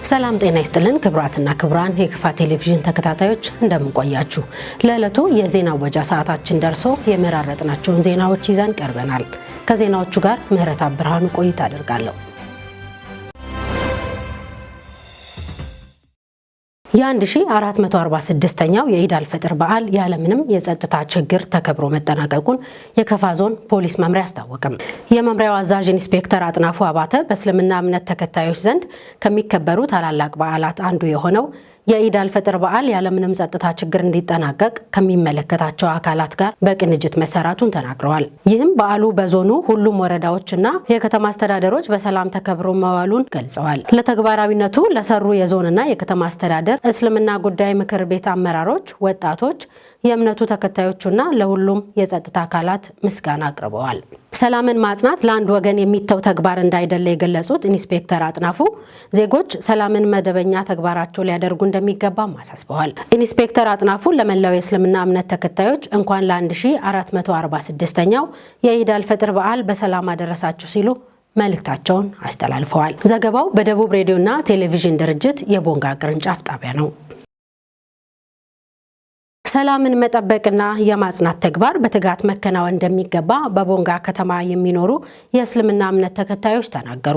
ሰላም ጤና ይስጥልን ክብራትና ክብራን የክፋ ቴሌቪዥን ተከታታዮች እንደምን ቆያችሁ። ለዕለቱ የዜና ወጃ ሰዓታችን ደርሶ የመራረጥናቸውን ዜናዎች ይዘን ቀርበናል። ከዜናዎቹ ጋር ምህረት አብርሃኑ ቆይታ አደርጋለሁ። የ1446ኛው የኢድ አልፈጥር በዓል ያለምንም የጸጥታ ችግር ተከብሮ መጠናቀቁን የከፋ ዞን ፖሊስ መምሪያ አስታወቀም። የመምሪያው አዛዥ ኢንስፔክተር አጥናፉ አባተ በእስልምና እምነት ተከታዮች ዘንድ ከሚከበሩ ታላላቅ በዓላት አንዱ የሆነው የኢድ አልፈጥር በዓል ያለምንም ጸጥታ ችግር እንዲጠናቀቅ ከሚመለከታቸው አካላት ጋር በቅንጅት መሰራቱን ተናግረዋል። ይህም በዓሉ በዞኑ ሁሉም ወረዳዎችና የከተማ አስተዳደሮች በሰላም ተከብሮ መዋሉን ገልጸዋል። ለተግባራዊነቱ ለሰሩ የዞንና የከተማ አስተዳደር እስልምና ጉዳይ ምክር ቤት አመራሮች፣ ወጣቶች፣ የእምነቱ ተከታዮችና ለሁሉም የጸጥታ አካላት ምስጋና አቅርበዋል። ሰላምን ማጽናት ለአንድ ወገን የሚተው ተግባር እንዳይደለ የገለጹት ኢንስፔክተር አጥናፉ ዜጎች ሰላምን መደበኛ ተግባራቸው ሊያደርጉ እንደሚገባም አሳስበዋል። ኢንስፔክተር አጥናፉ ለመላው የእስልምና እምነት ተከታዮች እንኳን ለ1446ኛው የኢድ አልፈጥር በዓል በሰላም አደረሳችሁ ሲሉ መልእክታቸውን አስተላልፈዋል። ዘገባው በደቡብ ሬዲዮና ቴሌቪዥን ድርጅት የቦንጋ ቅርንጫፍ ጣቢያ ነው። ሰላምን መጠበቅና የማጽናት ተግባር በትጋት መከናወን እንደሚገባ በቦንጋ ከተማ የሚኖሩ የእስልምና እምነት ተከታዮች ተናገሩ።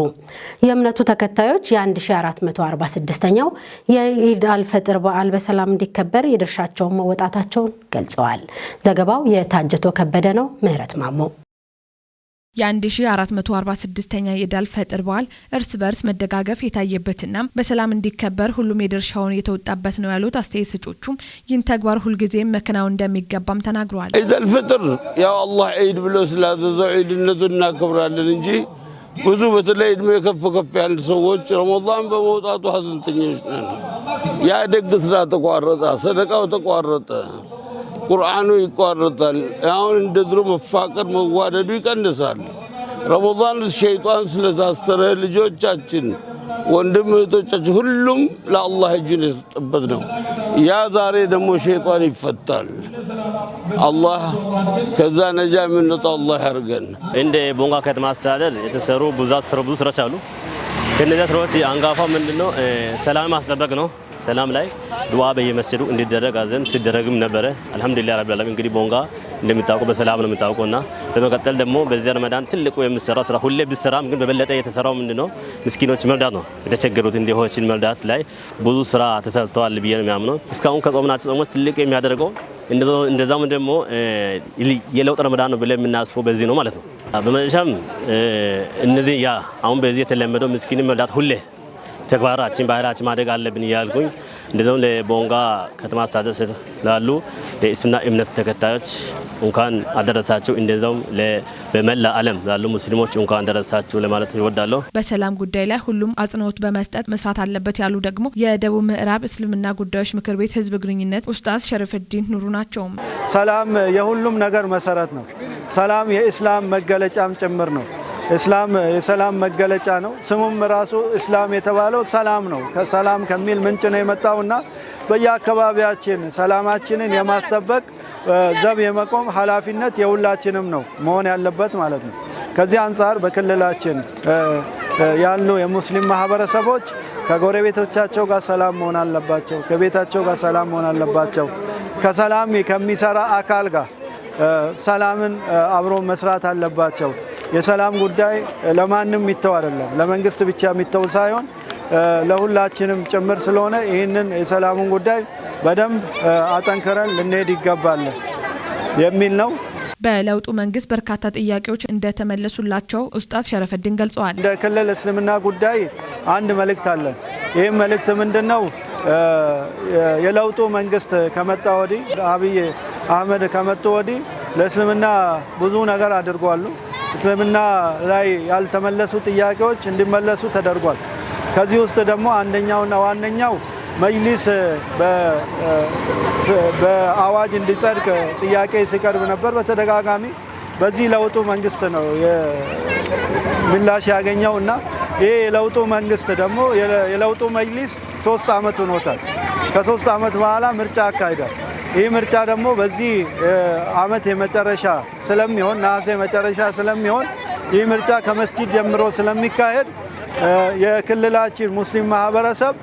የእምነቱ ተከታዮች የ1446ኛው የኢድ አልፈጥር በዓል በሰላም እንዲከበር የድርሻቸውን መወጣታቸውን ገልጸዋል። ዘገባው የታጀቶ ከበደ ነው። ምህረት ማሞ የ1446ኛ የኢድ አልፈጥር በዓል እርስ በርስ መደጋገፍ የታየበትና በሰላም እንዲከበር ሁሉም የድርሻውን የተወጣበት ነው ያሉት አስተያየት ሰጪዎቹም ይህን ተግባር ሁልጊዜም መከናወን እንደሚገባም ተናግረዋል። ኢድ አልፈጥር ያው አላህ ዒድ ብሎ ስላዘዘው ዒድነቱን እናከብራለን እንጂ ብዙ በተለይ እድሜ ከፍ ያሉ ሰዎች ረመዳን በመውጣቱ ሐዘንተኞች ነን። ያ ደግ ስራ ተቋረጠ፣ ሰደቃው ተቋረጠ፣ ቁርአኑ ይቋረጣል። አሁን እንደ ድሮ መፋቀር መዋደዱ ይቀንሳል። ረመዳን ሸይጣን ስለታሰረ ልጆቻችን ወንድም እህቶቻችን ሁሉም ለአላህ እጁን የሰጠበት ነው። ያ ዛሬ ደግሞ ሸይጣን ይፈታል። አላህ ከዛ ነጃ የምንወጣው አላህ ያርገን። እንደ ቦንጋ ከተማ አስተዳደር የተሰሩ ብዙ ስራዎች አሉ። ከነዚያ ስራዎች አንጋፋ ምንድነው? ሰላም ማስጠበቅ ነው። ሰላም ላይ ዱዓ በየመስጂዱ እንዲደረግ አዘን ሲደረግም ነበረ። አልহামዱሊላህ ረቢል ዓለሚን። እንግዲህ ቦንጋ እንደምታውቁ በሰላም ነው የምታውቁና በመቀጠል ደግሞ በዚህ ረመዳን ትልቁ የሚሰራው ስራ ሁሌ ቢሰራም ግን በበለጠ የተሰራው ምንድነው? ምስኪኖች መርዳት ነው። የተቸገሩት እንዲሆችን መርዳት ላይ ብዙ ስራ ተሰርተዋል ብዬ ነው የሚያምነው። እስካሁን ከጾምናቸው ጾሞች ትልቅ የሚያደርገው እንደዛም ደግሞ የለውጥ ረመዳን ነው ብለን የምናስበው በዚህ ነው ማለት ነው። በመጨረሻም እነዚህ አሁን በዚህ የተለመደው ምስኪን መርዳት ሁሌ ተግባራችን ባህላችን ማድረግ አለብን እያልኩኝ እንደዛው ለቦንጋ ከተማ አስተዳደር ላሉ ለእስልምና እምነት ተከታዮች እንኳን አደረሳችሁ፣ እንደዛው በመላ ዓለም ላሉ ሙስሊሞች እንኳን አደረሳችሁ ለማለት እወዳለሁ። በሰላም ጉዳይ ላይ ሁሉም አጽንኦት በመስጠት መስራት አለበት ያሉ ደግሞ የደቡብ ምዕራብ እስልምና ጉዳዮች ምክር ቤት ህዝብ ግንኙነት ኡስታዝ ሸረፈዲን ኑሩ ናቸው። ሰላም የሁሉም ነገር መሰረት ነው። ሰላም የኢስላም መገለጫም ጭምር ነው። እስላም የሰላም መገለጫ ነው። ስሙም ራሱ እስላም የተባለው ሰላም ነው። ከሰላም ከሚል ምንጭ ነው የመጣውና በየአካባቢያችን ሰላማችንን የማስጠበቅ ዘብ የመቆም ኃላፊነት የሁላችንም ነው መሆን ያለበት ማለት ነው። ከዚህ አንፃር በክልላችን ያሉ የሙስሊም ማህበረሰቦች ከጎረቤቶቻቸው ጋር ሰላም መሆን አለባቸው። ከቤታቸው ጋር ሰላም መሆን አለባቸው። ከሰላም ከሚሰራ አካል ጋር ሰላምን አብሮ መስራት አለባቸው። የሰላም ጉዳይ ለማንም የሚተው አይደለም፣ ለመንግስት ብቻ የሚተው ሳይሆን ለሁላችንም ጭምር ስለሆነ ይህንን የሰላሙን ጉዳይ በደንብ አጠንክረን ልንሄድ ይገባል የሚል ነው። በለውጡ መንግስት በርካታ ጥያቄዎች እንደተመለሱላቸው ኡስታዝ ሸረፈዲን ገልጸዋል። እንደ ክልል እስልምና ጉዳይ አንድ መልእክት አለን። ይህም መልእክት ምንድነው? የለውጡ መንግስት ከመጣ ወዲህ አብይ አህመድ ከመጡ ወዲህ ለእስልምና ብዙ ነገር አድርጓሉ። እስልምና ላይ ያልተመለሱ ጥያቄዎች እንዲመለሱ ተደርጓል። ከዚህ ውስጥ ደግሞ አንደኛውና ዋነኛው መጅሊስ በአዋጅ እንዲጸድቅ ጥያቄ ሲቀርብ ነበር በተደጋጋሚ። በዚህ ለውጡ መንግስት ነው ምላሽ ያገኘውና ይሄ የለውጡ መንግስት ደግሞ የለውጡ መጅሊስ 3 አመት ሆኖታል። ከ3 አመት በኋላ ምርጫ አካሂዷል። ይህ ምርጫ ደግሞ በዚህ አመት የመጨረሻ ስለሚሆን ነሐሴ መጨረሻ ስለሚሆን ይህ ምርጫ ከመስጊድ ጀምሮ ስለሚካሄድ የክልላችን ሙስሊም ማህበረሰብ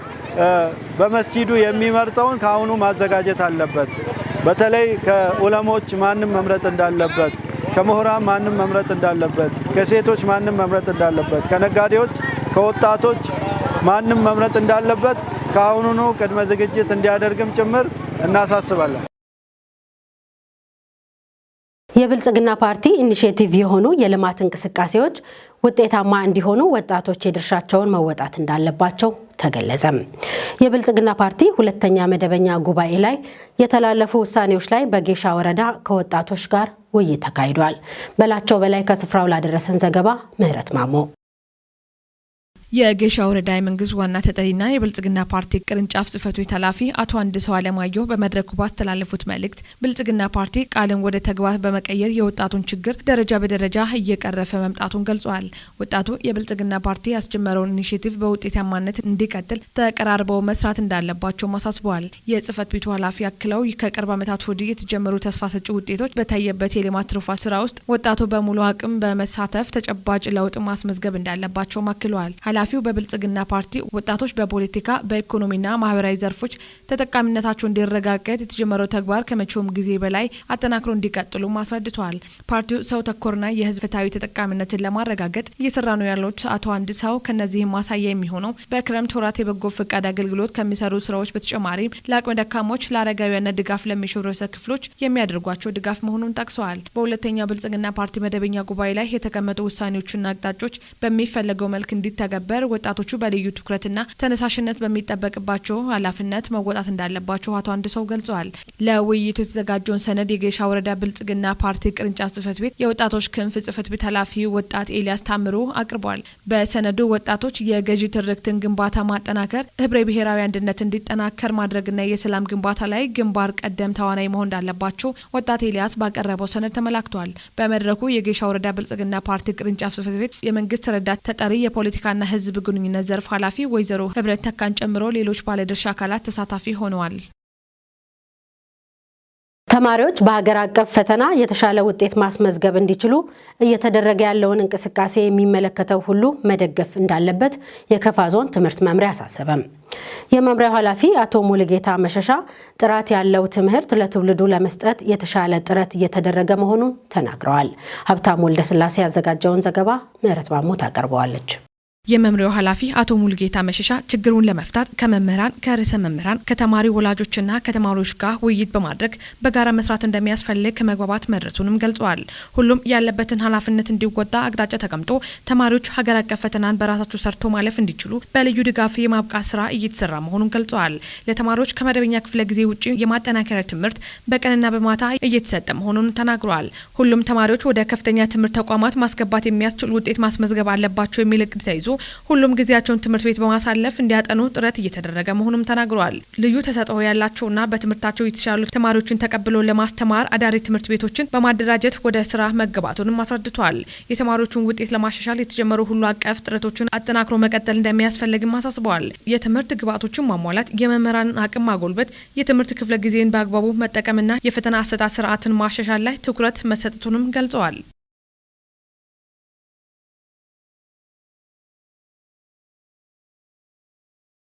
በመስጊዱ የሚመርጠውን ካሁኑ ማዘጋጀት አለበት። በተለይ ከዑለሞች ማንም መምረጥ እንዳለበት፣ ከምሁራን ማንም መምረጥ እንዳለበት፣ ከሴቶች ማንም መምረጥ እንዳለበት፣ ከነጋዴዎች ከወጣቶች ማንም መምረጥ እንዳለበት ካሁኑ ቅድመ ዝግጅት እንዲያደርግም ጭምር እናሳስባለን። የብልጽግና ፓርቲ ኢኒሼቲቭ የሆኑ የልማት እንቅስቃሴዎች ውጤታማ እንዲሆኑ ወጣቶች የድርሻቸውን መወጣት እንዳለባቸው ተገለጸ። የብልጽግና ፓርቲ ሁለተኛ መደበኛ ጉባኤ ላይ የተላለፉ ውሳኔዎች ላይ በጌሻ ወረዳ ከወጣቶች ጋር ውይይት ተካሂዷል። በላቸው በላይ ከስፍራው ላደረሰን ዘገባ ምህረት ማሞ። የጌሻ ወረዳ የመንግስት ዋና ተጠሪና የብልጽግና ፓርቲ ቅርንጫፍ ጽህፈት ቤት ኃላፊ አቶ አንድሰው አለማየሁ በመድረኩ ባስተላለፉት መልእክት ብልጽግና ፓርቲ ቃልን ወደ ተግባር በመቀየር የወጣቱን ችግር ደረጃ በደረጃ እየቀረፈ መምጣቱን ገልጸዋል። ወጣቱ የብልጽግና ፓርቲ ያስጀመረውን ኢኒሼቲቭ በውጤታማነት እንዲቀጥል ተቀራርበው መስራት እንዳለባቸው አሳስበዋል። የጽህፈት ቤቱ ኃላፊ አክለው ከቅርብ ዓመታት ወዲህ የተጀመሩ ተስፋ ሰጪ ውጤቶች በታየበት የልማት ትሩፋት ስራ ውስጥ ወጣቱ በሙሉ አቅም በመሳተፍ ተጨባጭ ለውጥ ማስመዝገብ እንዳለባቸው አክለዋል። ኃላፊው በብልጽግና ፓርቲ ወጣቶች በፖለቲካ በኢኮኖሚና ማህበራዊ ዘርፎች ተጠቃሚነታቸው እንዲረጋገጥ የተጀመረው ተግባር ከመቼውም ጊዜ በላይ አጠናክሮ እንዲቀጥሉ አስረድተዋል። ፓርቲው ሰው ተኮርና የህዝብ ፍትሃዊ ተጠቃሚነትን ለማረጋገጥ እየሰራ ነው ያሉት አቶ አንድሰው ከነዚህም ማሳያ የሚሆነው በክረምት ወራት የበጎ ፈቃድ አገልግሎት ከሚሰሩ ስራዎች በተጨማሪ ለአቅመ ደካሞች፣ ለአረጋውያንና ድጋፍ ለሚሹ ህብረተሰብ ክፍሎች የሚያደርጓቸው ድጋፍ መሆኑን ጠቅሰዋል። በሁለተኛው ብልጽግና ፓርቲ መደበኛ ጉባኤ ላይ የተቀመጡ ውሳኔዎችና አቅጣጫዎች በሚፈለገው መልክ እንዲተገበሩ ወጣቶቹ በልዩ ትኩረትና ተነሳሽነት በሚጠበቅባቸው ኃላፊነት መወጣት እንዳለባቸው አቶ አንድሰው ገልጸዋል። ለውይይቱ የተዘጋጀውን ሰነድ የጌሻ ወረዳ ብልጽግና ፓርቲ ቅርንጫፍ ጽህፈት ቤት የወጣቶች ክንፍ ጽህፈት ቤት ኃላፊ ወጣት ኤልያስ ታምሩ አቅርቧል። በሰነዱ ወጣቶች የገዢ ትርክትን ግንባታ ማጠናከር፣ ህብረ ብሔራዊ አንድነት እንዲጠናከር ማድረግና የሰላም ግንባታ ላይ ግንባር ቀደም ተዋናይ መሆን እንዳለባቸው ወጣት ኤልያስ ባቀረበው ሰነድ ተመላክቷል። በመድረኩ የጌሻ ወረዳ ብልጽግና ፓርቲ ቅርንጫፍ ጽህፈት ቤት የመንግስት ረዳት ተጠሪ የፖለቲካና ህዝብ ግንኙነት ዘርፍ ኃላፊ ወይዘሮ ህብረት ተካን ጨምሮ ሌሎች ባለድርሻ አካላት ተሳታፊ ሆነዋል። ተማሪዎች በሀገር አቀፍ ፈተና የተሻለ ውጤት ማስመዝገብ እንዲችሉ እየተደረገ ያለውን እንቅስቃሴ የሚመለከተው ሁሉ መደገፍ እንዳለበት የከፋ ዞን ትምህርት መምሪያ አሳሰበም። የመምሪያው ኃላፊ አቶ ሙሉጌታ መሸሻ ጥራት ያለው ትምህርት ለትውልዱ ለመስጠት የተሻለ ጥረት እየተደረገ መሆኑን ተናግረዋል። ሀብታሙ ወልደስላሴ ያዘጋጀውን ዘገባ ምህረት ማሞ ታቀርበዋለች። የመምሪያው ኃላፊ አቶ ሙሉጌታ መሸሻ ችግሩን ለመፍታት ከመምህራን፣ ከርዕሰ መምህራን፣ ከተማሪ ወላጆችና ከተማሪዎች ጋር ውይይት በማድረግ በጋራ መስራት እንደሚያስፈልግ ከመግባባት መድረሱንም ገልጸዋል። ሁሉም ያለበትን ኃላፊነት እንዲወጣ አቅጣጫ ተቀምጦ ተማሪዎች ሀገር አቀፍ ፈተናን በራሳቸው ሰርቶ ማለፍ እንዲችሉ በልዩ ድጋፍ የማብቃት ስራ እየተሰራ መሆኑን ገልጸዋል። ለተማሪዎች ከመደበኛ ክፍለ ጊዜ ውጪ የማጠናከሪያ ትምህርት በቀንና በማታ እየተሰጠ መሆኑን ተናግረዋል። ሁሉም ተማሪዎች ወደ ከፍተኛ ትምህርት ተቋማት ማስገባት የሚያስችል ውጤት ማስመዝገብ አለባቸው የሚል እቅድ ተይዞ ሁሉም ጊዜያቸውን ትምህርት ቤት በማሳለፍ እንዲያጠኑ ጥረት እየተደረገ መሆኑም ተናግረዋል። ልዩ ተሰጥኦ ያላቸውና በትምህርታቸው የተሻሉ ተማሪዎችን ተቀብሎ ለማስተማር አዳሪ ትምህርት ቤቶችን በማደራጀት ወደ ስራ መገባቱንም አስረድተዋል። የተማሪዎቹን ውጤት ለማሻሻል የተጀመሩ ሁሉ አቀፍ ጥረቶችን አጠናክሮ መቀጠል እንደሚያስፈልግም አሳስበዋል። የትምህርት ግብዓቶችን ማሟላት፣ የመምህራንን አቅም ማጎልበት፣ የትምህርት ክፍለ ጊዜን በአግባቡ መጠቀምና የፈተና አሰጣጥ ስርዓትን ማሻሻል ላይ ትኩረት መሰጠቱንም ገልጸዋል።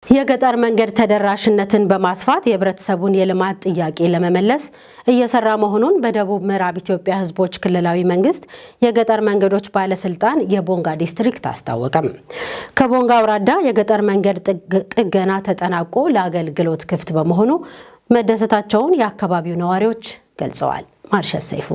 የገጠር መንገድ ተደራሽነትን በማስፋት የህብረተሰቡን የልማት ጥያቄ ለመመለስ እየሰራ መሆኑን በደቡብ ምዕራብ ኢትዮጵያ ህዝቦች ክልላዊ መንግስት የገጠር መንገዶች ባለስልጣን የቦንጋ ዲስትሪክት አስታወቀም። ከቦንጋ አውራዳ የገጠር መንገድ ጥገና ተጠናቆ ለአገልግሎት ክፍት በመሆኑ መደሰታቸውን የአካባቢው ነዋሪዎች ገልጸዋል። ማርሸት ሰይፉ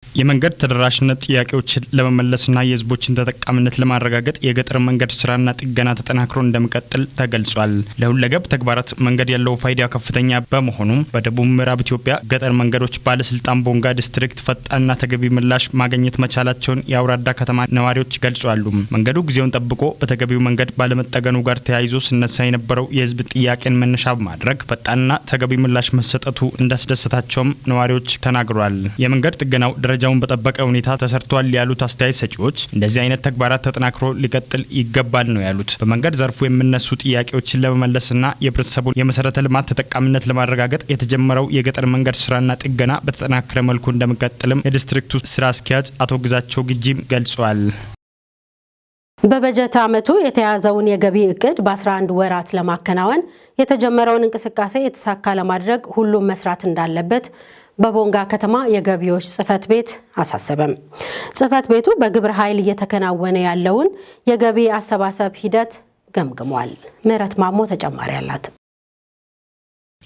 የመንገድ ተደራሽነት ጥያቄዎችን ለመመለስና የህዝቦችን ተጠቃሚነት ለማረጋገጥ የገጠር መንገድ ስራና ጥገና ተጠናክሮ እንደሚቀጥል ተገልጿል። ለሁለገብ ተግባራት መንገድ ያለው ፋይዳ ከፍተኛ በመሆኑም በደቡብ ምዕራብ ኢትዮጵያ ገጠር መንገዶች ባለስልጣን ቦንጋ ዲስትሪክት ፈጣንና ተገቢ ምላሽ ማግኘት መቻላቸውን የአውራዳ ከተማ ነዋሪዎች ገልጿሉ። መንገዱ ጊዜውን ጠብቆ በተገቢው መንገድ ባለመጠገኑ ጋር ተያይዞ ሲነሳ የነበረው የህዝብ ጥያቄን መነሻ በማድረግ ፈጣንና ተገቢ ምላሽ መሰጠቱ እንዳስደሰታቸውም ነዋሪዎች ተናግሯል። የመንገድ ጥገናው ደረጃ ደረጃውን በጠበቀ ሁኔታ ተሰርቷል ያሉት አስተያየት ሰጪዎች እንደዚህ አይነት ተግባራት ተጠናክሮ ሊቀጥል ይገባል ነው ያሉት። በመንገድ ዘርፉ የሚነሱ ጥያቄዎችን ለመመለስና የህብረተሰቡን የመሰረተ ልማት ተጠቃሚነት ለማረጋገጥ የተጀመረው የገጠር መንገድ ስራና ጥገና በተጠናከረ መልኩ እንደሚቀጥልም የዲስትሪክቱ ስራ አስኪያጅ አቶ ግዛቸው ግጂም ገልጸዋል። በበጀት ዓመቱ የተያዘውን የገቢ እቅድ በ11 ወራት ለማከናወን የተጀመረውን እንቅስቃሴ የተሳካ ለማድረግ ሁሉም መስራት እንዳለበት በቦንጋ ከተማ የገቢዎች ጽህፈት ቤት አሳሰበም። ጽህፈት ቤቱ በግብረ ኃይል እየተከናወነ ያለውን የገቢ አሰባሰብ ሂደት ገምግሟል። ምህረት ማሞ ተጨማሪ አላት።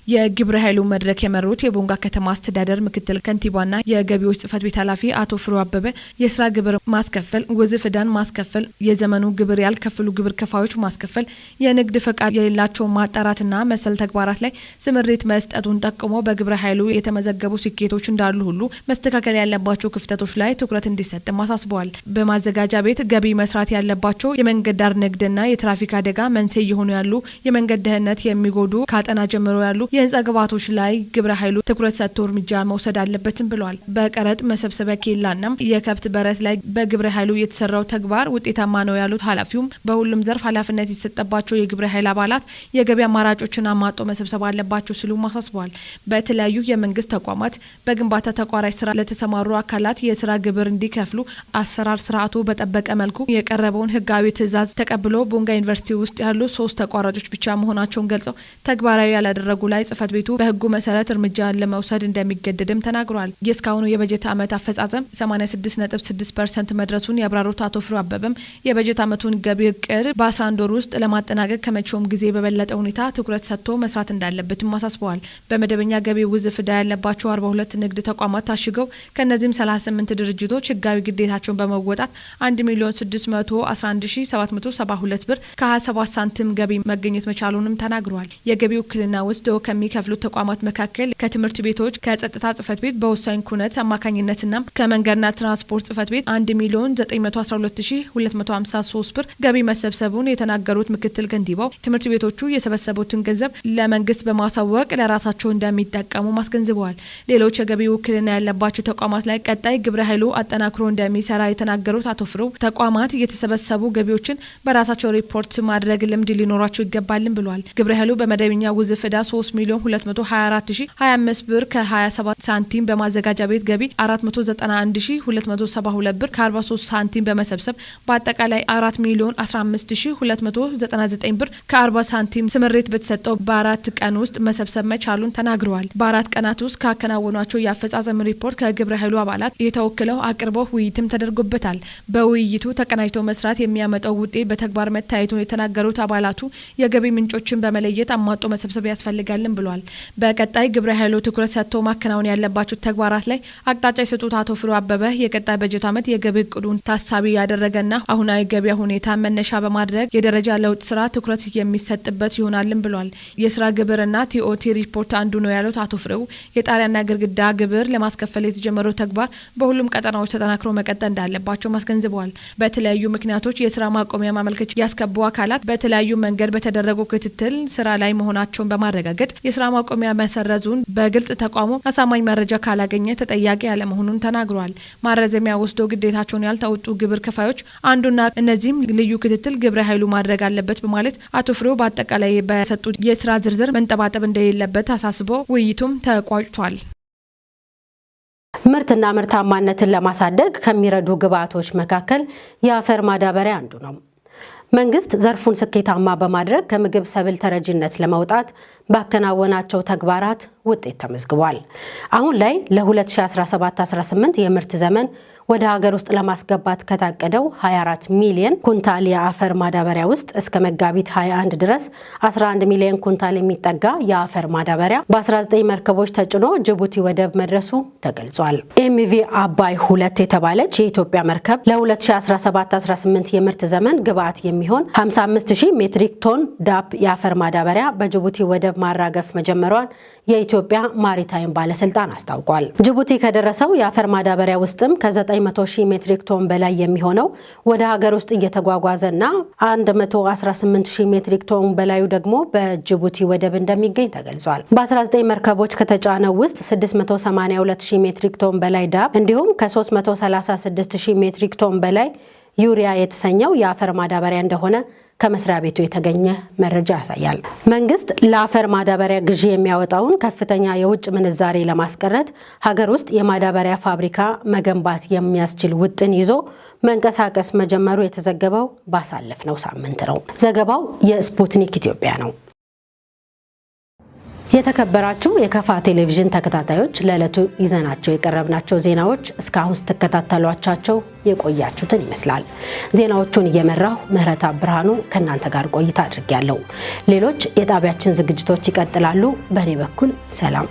የግብረ ኃይሉ መድረክ የመሩት የቦንጋ ከተማ አስተዳደር ምክትል ከንቲባና የገቢዎች ጽህፈት ቤት ኃላፊ አቶ ፍሩ አበበ የስራ ግብር ማስከፈል፣ ወዝፍ ዕዳን ማስከፈል፣ የዘመኑ ግብር ያልከፈሉ ግብር ከፋዮች ማስከፈል፣ የንግድ ፈቃድ የሌላቸው ማጣራትና መሰል ተግባራት ላይ ስምሪት መስጠቱን ጠቅሞ በግብረ ኃይሉ የተመዘገቡ ስኬቶች እንዳሉ ሁሉ መስተካከል ያለባቸው ክፍተቶች ላይ ትኩረት እንዲሰጥም አሳስበዋል። በማዘጋጃ ቤት ገቢ መስራት ያለባቸው የመንገድ ዳር ንግድና የትራፊክ አደጋ መንስኤ የሆኑ ያሉ የመንገድ ደህንነት የሚጎዱ ከአጠና ጀምሮ ያሉ የህንጻ ግብዓቶች ላይ ግብረ ኃይሉ ትኩረት ሰጥቶ እርምጃ መውሰድ አለበትም ብለዋል። በቀረጥ መሰብሰቢያ ኬላና የከብት በረት ላይ በግብረ ኃይሉ የተሰራው ተግባር ውጤታማ ነው ያሉት ኃላፊውም በሁሉም ዘርፍ ኃላፊነት የተሰጠባቸው የግብረ ኃይል አባላት የገቢ አማራጮችን አማጦ መሰብሰብ አለባቸው ሲሉ አሳስበዋል። በተለያዩ የመንግስት ተቋማት በግንባታ ተቋራጭ ስራ ለተሰማሩ አካላት የስራ ግብር እንዲከፍሉ አሰራር ስርዓቱ በጠበቀ መልኩ የቀረበውን ህጋዊ ትዕዛዝ ተቀብሎ ቦንጋ ዩኒቨርሲቲ ውስጥ ያሉ 3 ተቋራጮች ብቻ መሆናቸውን ገልጸው ተግባራዊ ያላደረጉ ላይ ጽህፈት ቤቱ በህጉ መሰረት እርምጃ ለመውሰድ እንደሚገደድም ተናግሯል። የእስካሁኑ የበጀት ዓመት አፈጻጸም 86.6% መድረሱን ያብራሩት አቶ ፍሩ አበበም የበጀት ዓመቱን ገቢ እቅድ በ11 ወር ውስጥ ለማጠናቀቅ ከመቼውም ጊዜ በበለጠ ሁኔታ ትኩረት ሰጥቶ መስራት እንዳለበትም አሳስበዋል። በመደበኛ ገቢ ውዝፍ ዕዳ ያለባቸው 42 ንግድ ተቋማት ታሽገው ከነዚህም 38 ድርጅቶች ህጋዊ ግዴታቸውን በመወጣት 1,611,772 ብር ከ27 ሳንቲም ገቢ መገኘት መቻሉንም ተናግሯል። የገቢ ውክልና ወስደው ከሚከፍሉት ተቋማት መካከል ከትምህርት ቤቶች፣ ከጸጥታ ጽህፈት ቤት በወሳኝ ኩነት አማካኝነትና ከመንገድና ትራንስፖርት ጽህፈት ቤት 1,912,253 ብር ገቢ መሰብሰቡን የተናገሩት ምክትል ከንቲባው ትምህርት ቤቶቹ የሰበሰቡትን ገንዘብ ለመንግስት በማሳወቅ ለራሳቸው እንደሚጠቀሙ አስገንዝበዋል። ሌሎች የገቢ ውክልና ያለባቸው ተቋማት ላይ ቀጣይ ግብረ ኃይሉ አጠናክሮ እንደሚሰራ የተናገሩት አቶ ፍሩ ተቋማት የተሰበሰቡ ገቢዎችን በራሳቸው ሪፖርት ማድረግ ልምድ ሊኖራቸው ይገባልን ብሏል። ግብረ ኃይሉ በመደበኛ ውዝፍ ዕዳ 3,224,025 ብር ከ27 ሳንቲም በማዘጋጃ ቤት ገቢ 491,272 ብር ከ43 ሳንቲም በመሰብሰብ በአጠቃላይ 4,015,299 ብር ከ40 ሳንቲም ስምሪት በተሰጠው በ4 ቀን ውስጥ መሰብሰብ መቻሉን ተናግረዋል። በ4 ቀናት ውስጥ ካከናወኗቸው የአፈጻጸም ሪፖርት ከግብረ ኃይሉ አባላት የተወክለው አቅርበው ውይይትም ተደርጎበታል። በውይይቱ ተቀናጅተው መስራት የሚያመጣው ውጤት በተግባር መታየቱን የተናገሩት አባላቱ የገቢ ምንጮችን በመለየት አሟጦ መሰብሰብ ያስፈልጋልን ብሏል። በቀጣይ ግብረ ኃይሉ ትኩረት ሰጥቶ ማከናወን ያለባቸው ተግባራት ላይ አቅጣጫ የሰጡት አቶ ፍሩ አበበ የቀጣይ በጀት ዓመት የገቢ እቅዱን ታሳቢ ያደረገና አሁናዊ ገበያ ሁኔታ መነሻ በማድረግ የደረጃ ለውጥ ስራ ትኩረት የሚሰጥበት ይሆናልን ብሏል። የስራ ግብርና ቲኦቲ ሪፖርት አንዱ ነው ያሉት አቶ ፍሩ የጣሪያና ግድግዳ ግብር ለማስከፈል የተጀመረው ተግባር በሁሉም ቀጠናዎች ተጠናክሮ መቀጠል እንዳለባቸው አስገንዝበዋል። በተለያዩ ምክንያቶች የስራ ማቆሚያ ማመልከቻ ያስገቡ አካላት በተለያዩ መንገድ በተደረገው ክትትል ስራ ላይ መሆናቸውን በማረጋገጥ የስራ ማቆሚያ መሰረዙን በግልጽ ተቋሙ አሳማኝ መረጃ ካላገኘ ተጠያቂ ያለመሆኑን ተናግሯል። ማረዘሚያ ወስዶ ግዴታቸውን ያልተወጡ ግብር ከፋዮች አንዱና እነዚህም ልዩ ክትትል ግብረ ኃይሉ ማድረግ አለበት በማለት አቶ ፍሬው በአጠቃላይ በሰጡት የስራ ዝርዝር መንጠባጠብ እንደሌለበት አሳስቦ ውይይቱም ተቋጭቷል። ምርትና ምርታማነትን ለማሳደግ ከሚረዱ ግብዓቶች መካከል የአፈር ማዳበሪያ አንዱ ነው። መንግስት ዘርፉን ስኬታማ በማድረግ ከምግብ ሰብል ተረጂነት ለመውጣት ባከናወናቸው ተግባራት ውጤት ተመዝግቧል። አሁን ላይ ለ2017-18 የምርት ዘመን ወደ ሀገር ውስጥ ለማስገባት ከታቀደው 24 ሚሊዮን ኩንታል የአፈር ማዳበሪያ ውስጥ እስከ መጋቢት 21 ድረስ 11 ሚሊዮን ኩንታል የሚጠጋ የአፈር ማዳበሪያ በ19 መርከቦች ተጭኖ ጅቡቲ ወደብ መድረሱ ተገልጿል። ኤምቪ አባይ 2 የተባለች የኢትዮጵያ መርከብ ለ2017-18 የምርት ዘመን ግብዓት የሚሆን 55000 ሜትሪክ ቶን ዳፕ የአፈር ማዳበሪያ በጅቡቲ ወደብ ማራገፍ መጀመሯን የኢትዮጵያ ማሪታይም ባለስልጣን አስታውቋል። ጅቡቲ ከደረሰው የአፈር ማዳበሪያ ውስጥም ከ9 ከ900,000 ሜትሪክ ቶን በላይ የሚሆነው ወደ ሀገር ውስጥ እየተጓጓዘና 118,000 ሜትሪክ ቶን በላዩ ደግሞ በጅቡቲ ወደብ እንደሚገኝ ተገልጿል። በ19 መርከቦች ከተጫነው ውስጥ 682,000 ሜትሪክ ቶን በላይ ዳብ እንዲሁም ከ336,000 ሜትሪክ ቶን በላይ ዩሪያ የተሰኘው የአፈር ማዳበሪያ እንደሆነ ከመስሪያ ቤቱ የተገኘ መረጃ ያሳያል። መንግስት ለአፈር ማዳበሪያ ግዢ የሚያወጣውን ከፍተኛ የውጭ ምንዛሬ ለማስቀረት ሀገር ውስጥ የማዳበሪያ ፋብሪካ መገንባት የሚያስችል ውጥን ይዞ መንቀሳቀስ መጀመሩ የተዘገበው ባሳለፍነው ሳምንት ነው። ዘገባው የስፑትኒክ ኢትዮጵያ ነው። የተከበራችሁ የከፋ ቴሌቪዥን ተከታታዮች ለዕለቱ ይዘናቸው የቀረብናቸው ዜናዎች እስካሁን ስትከታተሏቸው የቆያችሁትን ይመስላል። ዜናዎቹን እየመራሁ ምህረተአብ ብርሃኑ ከእናንተ ጋር ቆይታ አድርጌያለሁ። ሌሎች የጣቢያችን ዝግጅቶች ይቀጥላሉ። በእኔ በኩል ሰላም።